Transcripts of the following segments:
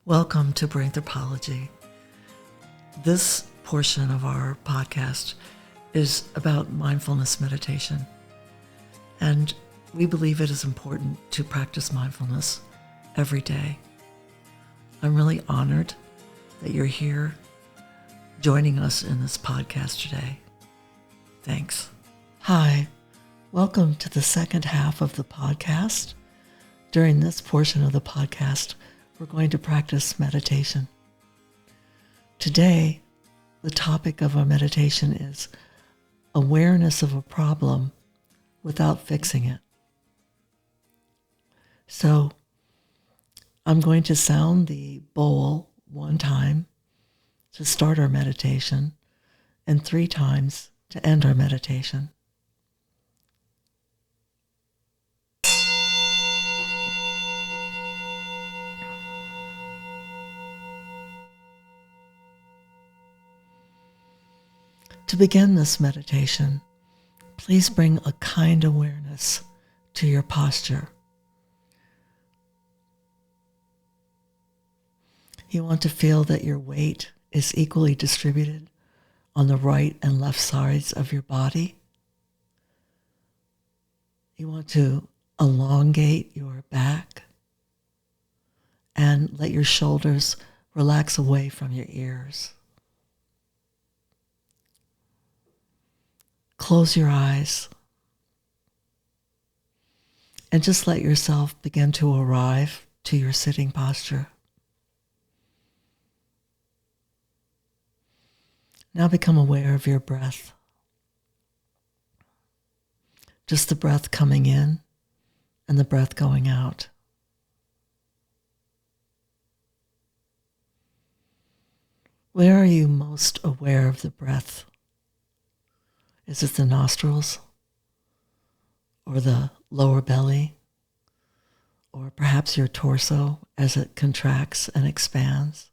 Welcome to Brainthropology. This portion of our podcast is about mindfulness meditation. And we believe it is important to practice mindfulness every day. I'm really honored that you're here joining us in this podcast today. Thanks. Hi, welcome to the second half of the podcast. During this portion of the podcast, we're going to practice meditation. Today, the topic of our meditation is awareness of a problem without fixing it. So, I'm going to sound the bowl 1 time to start our meditation and 3 times to end our meditation. To begin this meditation, please bring a kind awareness to your posture. You want to feel that your weight is equally distributed on the right and left sides of your body. You want to elongate your back and let your shoulders relax away from your ears. Close your eyes and just let yourself begin to arrive to your sitting posture. Now become aware of your breath. Just the breath coming in and the breath going out. Where are you most aware of the breath? Is it the nostrils or the lower belly or perhaps your torso as it contracts and expands?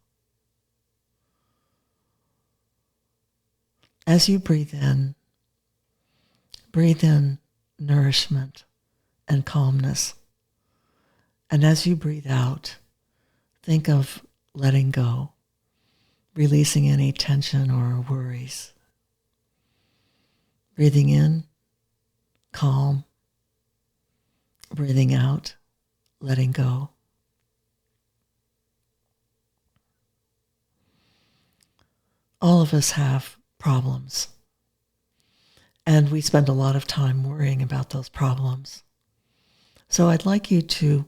As you breathe in nourishment and calmness. And as you breathe out, think of letting go, releasing any tension or worries. Breathing in, calm. Breathing out, letting go. All of us have problems, and we spend a lot of time worrying about those problems. So I'd like you to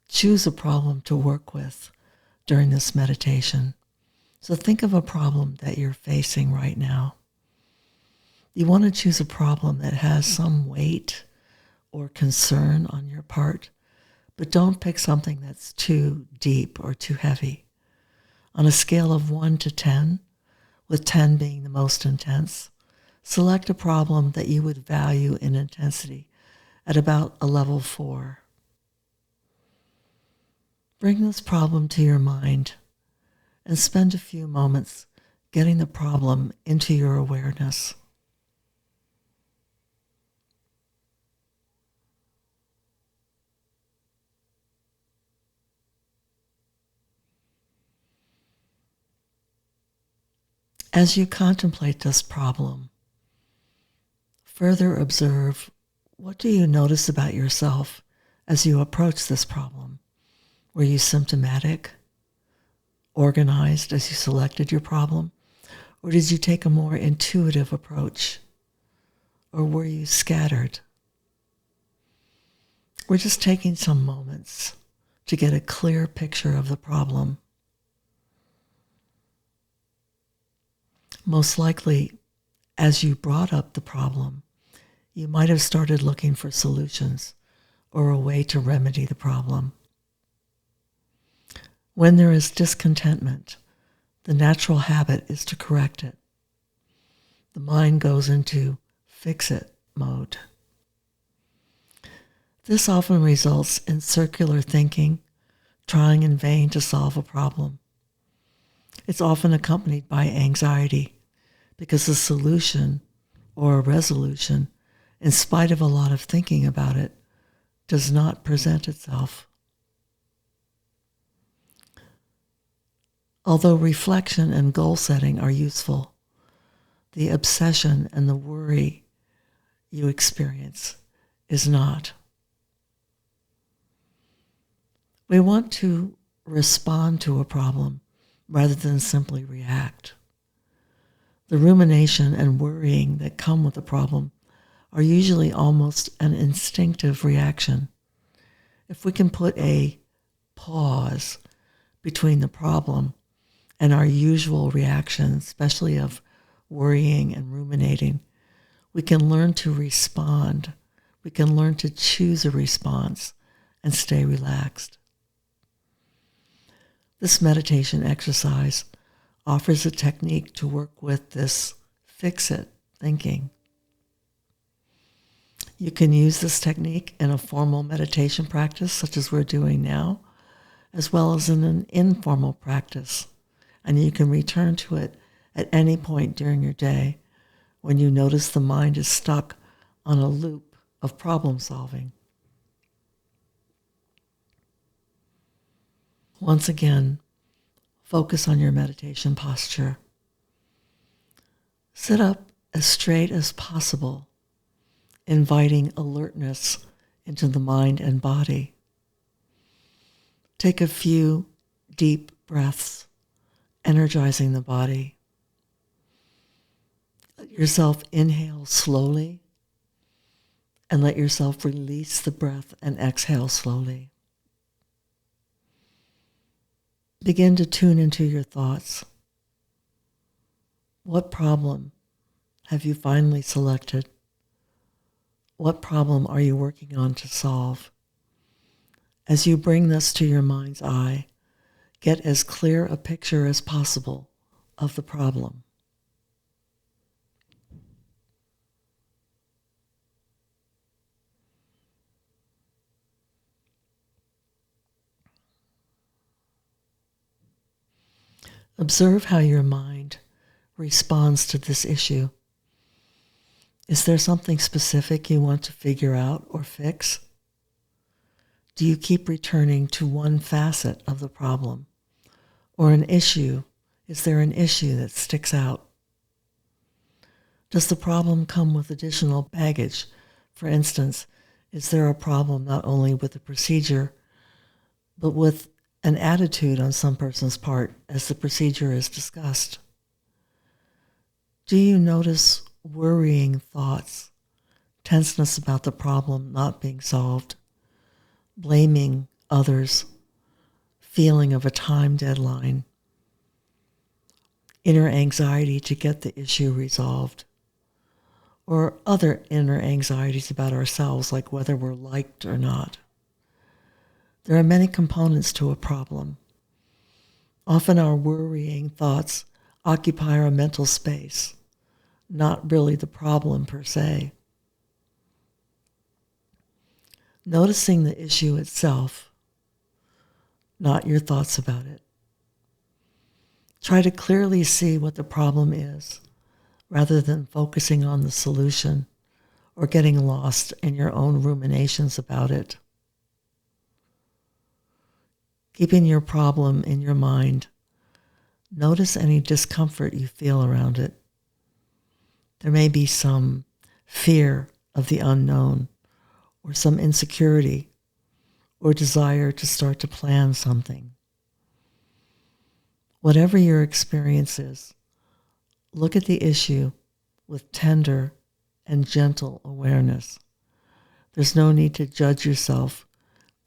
choose a problem to work with during this meditation. So think of a problem that you're facing right now. You want to choose a problem that has some weight or concern on your part, but don't pick something that's too deep or too heavy. On a scale of 1 to 10, with 10 being the most intense, select a problem that you would value in intensity at about a level 4. Bring this problem to your mind and spend a few moments getting the problem into your awareness. As you contemplate this problem, further observe, what do you notice about yourself as you approach this problem? Were you symptomatic, organized as you selected your problem? Or did you take a more intuitive approach? Or were you scattered? We're just taking some moments to get a clear picture of the problem. Most likely, as you brought up the problem, you might have started looking for solutions or a way to remedy the problem. When there is discontentment, the natural habit is to correct it. The mind goes into fix-it mode. This often results in circular thinking, trying in vain to solve a problem. It's often accompanied by anxiety, because a solution or a resolution, in spite of a lot of thinking about it, does not present itself. Although reflection and goal setting are useful, the obsession and the worry you experience is not. We want to respond to a problem rather than simply react. The rumination and worrying that come with a problem are usually almost an instinctive reaction. If we can put a pause between the problem and our usual reaction, especially of worrying and ruminating, we can learn to respond. We can learn to choose a response and stay relaxed. This meditation exercise offers a technique to work with this fix-it thinking. You can use this technique in a formal meditation practice, such as we're doing now, as well as in an informal practice. And you can return to it at any point during your day when you notice the mind is stuck on a loop of problem solving. Once again, focus on your meditation posture. Sit up as straight as possible, inviting alertness into the mind and body. Take a few deep breaths, energizing the body. Let yourself inhale slowly and let yourself release the breath and exhale slowly. Begin to tune into your thoughts. What problem have you finally selected? What problem are you working on to solve? As you bring this to your mind's eye, get as clear a picture as possible of the problem. Observe how your mind responds to this issue. Is there something specific you want to figure out or fix? Do you keep returning to one facet of the problem? Or an issue? Is there an issue that sticks out? Does the problem come with additional baggage? For instance, is there a problem not only with the procedure, but with an attitude on some person's part as the procedure is discussed? Do you notice worrying thoughts, tenseness about the problem not being solved, blaming others, feeling of a time deadline, inner anxiety to get the issue resolved, or other inner anxieties about ourselves, like whether we're liked or not? There are many components to a problem. Often our worrying thoughts occupy our mental space, not really the problem per se. Noticing the issue itself, not your thoughts about it. Try to clearly see what the problem is, rather than focusing on the solution or getting lost in your own ruminations about it. Keeping your problem in your mind, notice any discomfort you feel around it. There may be some fear of the unknown, or some insecurity, or desire to start to plan something. Whatever your experience is, look at the issue with tender and gentle awareness. There's no need to judge yourself,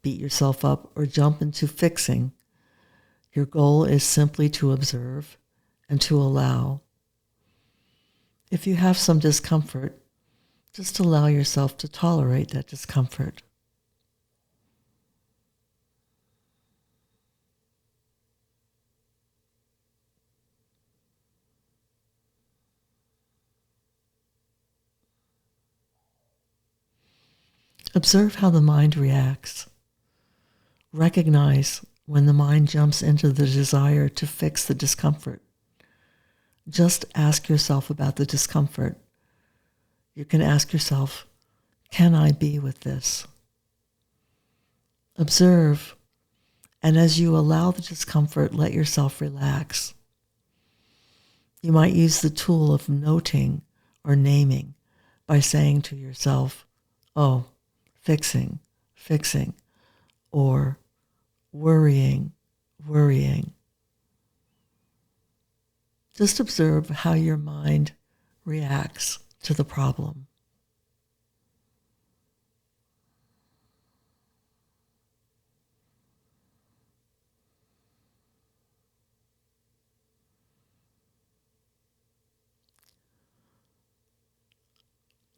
beat yourself up, or jump into fixing. Your goal is simply to observe and to allow. If you have some discomfort, just allow yourself to tolerate that discomfort. Observe how the mind reacts. Recognize when the mind jumps into the desire to fix the discomfort. Just ask yourself about the discomfort. You can ask yourself, can I be with this? Observe And as you allow the discomfort, let yourself relax. You might use the tool of noting or naming by saying to yourself, oh, fixing, fixing, or worrying, worrying. Just observe how your mind reacts to the problem.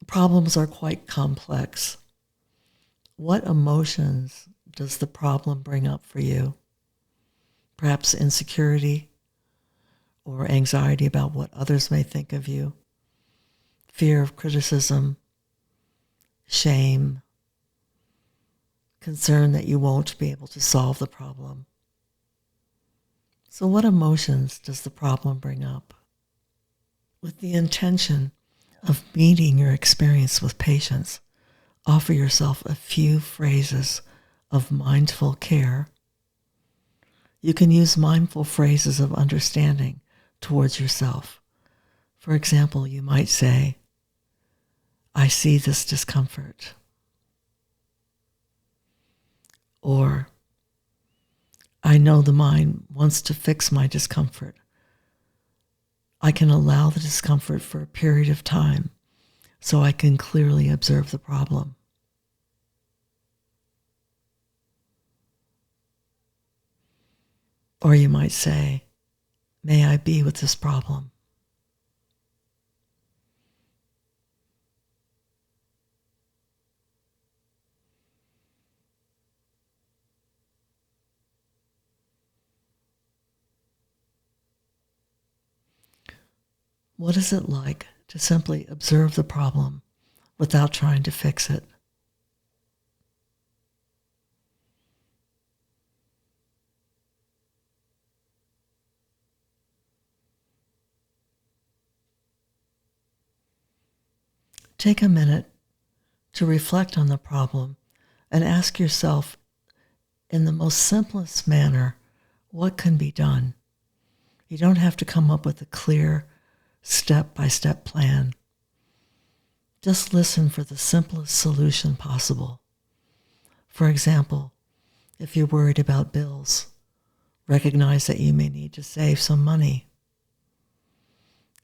Problems are quite complex. What emotions does the problem bring up for you? Perhaps insecurity or anxiety about what others may think of you, fear of criticism, shame, concern that you won't be able to solve the problem. So what emotions does the problem bring up? With the intention of meeting your experience with patience, offer yourself a few phrases of mindful care. You can use mindful phrases of understanding towards yourself. For example, you might say, I see this discomfort. Or, I know the mind wants to fix my discomfort. I can allow the discomfort for a period of time so I can clearly observe the problem. Or you might say, may I be with this problem. What is it like to simply observe the problem without trying to fix it? Take a minute to reflect on the problem and ask yourself in the most simplest manner, what can be done? You don't have to come up with a clear step-by-step plan. Just listen for the simplest solution possible. For example, if you're worried about bills, recognize that you may need to save some money.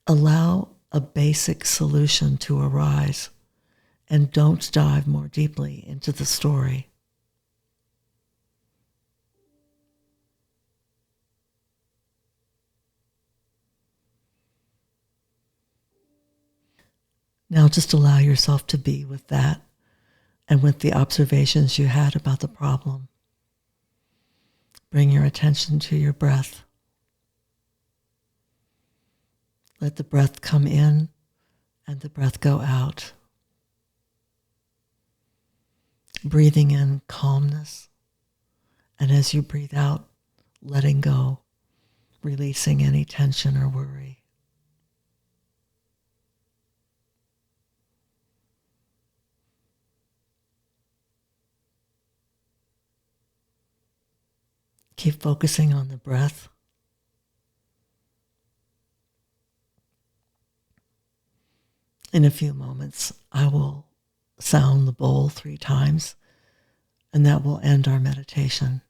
Allow a basic solution to arise and don't dive more deeply into the story. Now just allow yourself to be with that and with the observations you had about the problem. Bring your attention to your breath. Let the breath come in and the breath go out. Breathing in calmness, and as you breathe out, letting go, releasing any tension or worry. Keep focusing on the breath. In a few moments, I will sound the bowl 3 times, and that will end our meditation.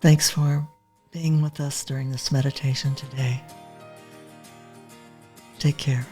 Thanks for being with us during this meditation today. Take care.